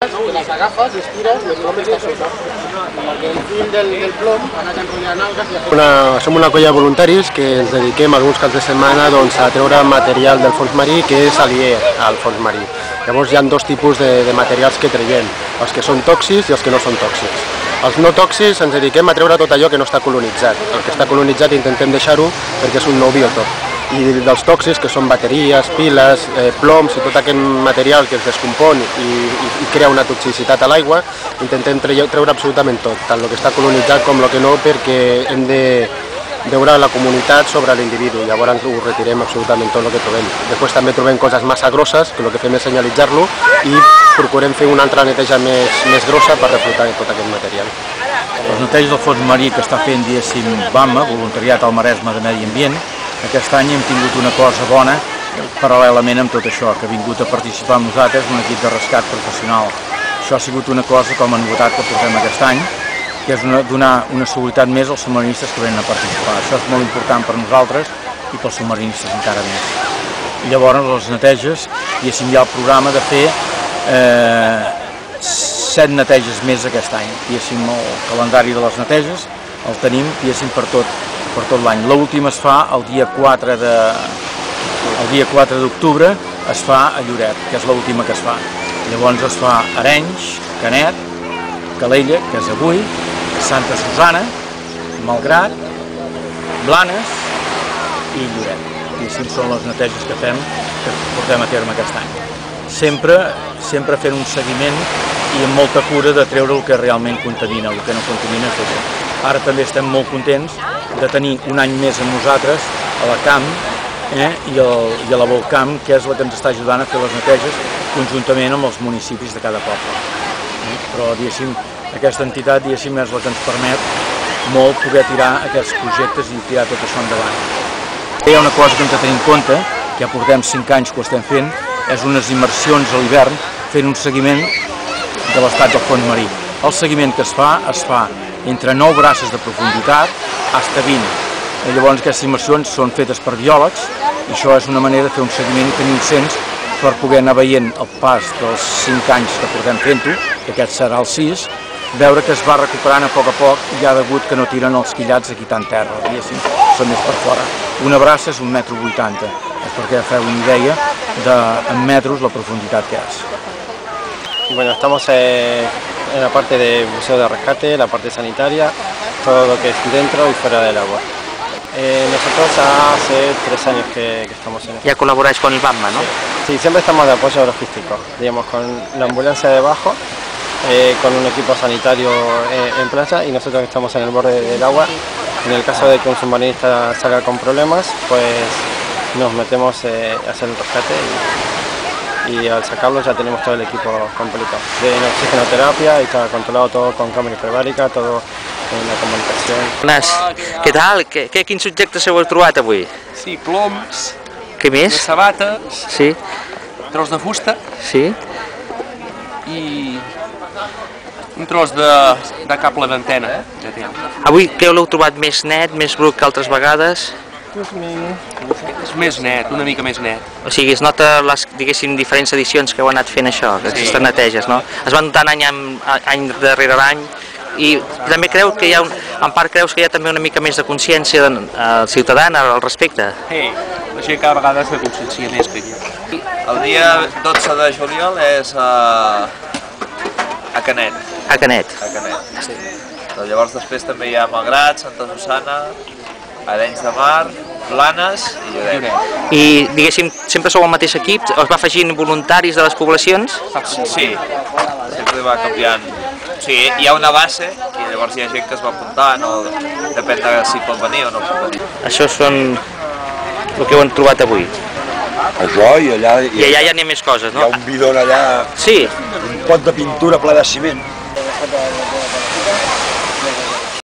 Les agafes, les tires i el plom està sota. Perquè el fil del plom ha anat enrotllant algues. Som una colla de voluntaris que ens dediquem alguns caps de setmana a treure material del fons marí que és aliè al fons marí. Llavors hi ha dos tipus de materials que traiem, els que són tòxics i els que no són tòxics. Els no tòxics ens dediquem a treure tot allò que no està colonitzat. El que està colonitzat intentem deixar-ho perquè és un nou biotop. I dels tòxics, que són bateries, piles, ploms i tot aquest material que es descompon i crea una toxicitat a l'aigua, intentem treure absolutament tot, tant el que està colonitzat com el que no, perquè hem de veure la comunitat sobre l'individu, llavors ho retirem absolutament tot el que trobem. Després també trobem coses massa grosses, que el que fem és senyalitzar-lo i procurem fer una altra neteja més grossa per reflotar tot aquest material. Els neteges del fons marí que està fent, diguéssim, BAMA, Voluntariat al Maresme de Medi Ambient, aquest any hem tingut una cosa bona paral·lelament amb tot això, que ha vingut a participar amb nosaltres un equip de rescat professional. Això ha sigut una cosa com a novetat que portem aquest any, que és donar una seguretat més als submarinistes que venen a participar. Això és molt important per nosaltres i pels submarinistes encara més. I llavors les neteges, diguéssim, hi ha el programa de fer 7 neteges més aquest any. Diguéssim, el calendari de les neteges el tenim, diguéssim, per tot l'any. L'última es fa el dia 4 d'octubre, es fa a Lloret, que és l'última que es fa. Llavors es fa Arenys, Canet, Calella, que és avui, Santa Susana, Malgrat, Blanes i Lloret. Diguéssim, són les neteges que fem, que portem a terme aquest any. Sempre fent un seguiment i amb molta cura de treure el que realment contamina, el que no contamina tot. Ara també estem molt contents de tenir un any més amb nosaltres a la CAM i a la Volcamp, que és la que ens està ajudant a fer les neteges conjuntament amb els municipis de cada poble. Però, diguéssim, aquesta entitat, diguéssim, és la que ens permet molt poder tirar aquests projectes i tirar tot això endavant. Hi ha una cosa que hem de tenir en compte, que ja portem 5 anys que ho estem fent, és unes immersions a l'hivern fent un seguiment de l'estat del fons marí. El seguiment que es fa entre 9 braces de profunditat fins a 20. Llavors aquestes immersions són fetes per biòlegs i això és una manera de fer un seguiment i tenir un cens per poder anar veient el pas dels 5 anys que portem fent-ho, que aquest serà el 6, veure que es va recuperant a poc i hi ha degut que no tiren els quillats aquí tant terra, diguéssim, són més per fora. Una braça és 1,80 m, és perquè feu una idea en metros la profunditat que és. Bueno, estamos en la parte de buceo de rescate, la parte sanitaria, todo lo que es dentro y fuera del agua. Nosotros hace 3 años que estamos en esto. Ya colaboráis con el BAMA, ¿no? Sí, siempre estamos de apoyo logístico, digamos, con la ambulancia debajo, con un equipo sanitario en playa y nosotros que estamos en el borde del agua. En el caso de que un submarinista salga con problemas, pues nos metemos a hacer el rescate y al sacarlo ya tenemos todo el equipo completo. De oxigenoterapia y está controlado todo con cámara hiperbàrica, todo en la comunicació. Què tal? Quins subjectes heu trobat avui? Sí, ploms, Què més? sabates, Sí, tros de fusta sí. i un tros de cable d'antena. Avui què l'heu trobat més net, més brut que altres vegades? És més net, una mica més net. O sigui, es nota les, diguéssim, diferents edicions que heu anat fent això, aquestes neteges, no? Es van notant any darrere any i també creu que hi ha, en part creus que hi ha també una mica més de consciència ciutadana al respecte? Sí, la gent cada vegada se consciencia més que aquí. El dia 12 de juliol és a Canet. A Canet. A Canet, sí. Llavors després també hi ha Malgrat, Santa Susana, Arenys de Mar, Blanes i Lloret. I, diguéssim, sempre sou el mateix equip? Es va afegint voluntaris de les poblacions? Sí, sempre va canviant. Sí, hi ha una base i llavors hi ha gent que es va apuntar, no depèn de si pot venir o no pot venir. Això són el que heu trobat avui. Això i allà... I allà ja n'hi ha més coses, no? Hi ha un bidon allà, Sí. un pot de pintura ple de ciment.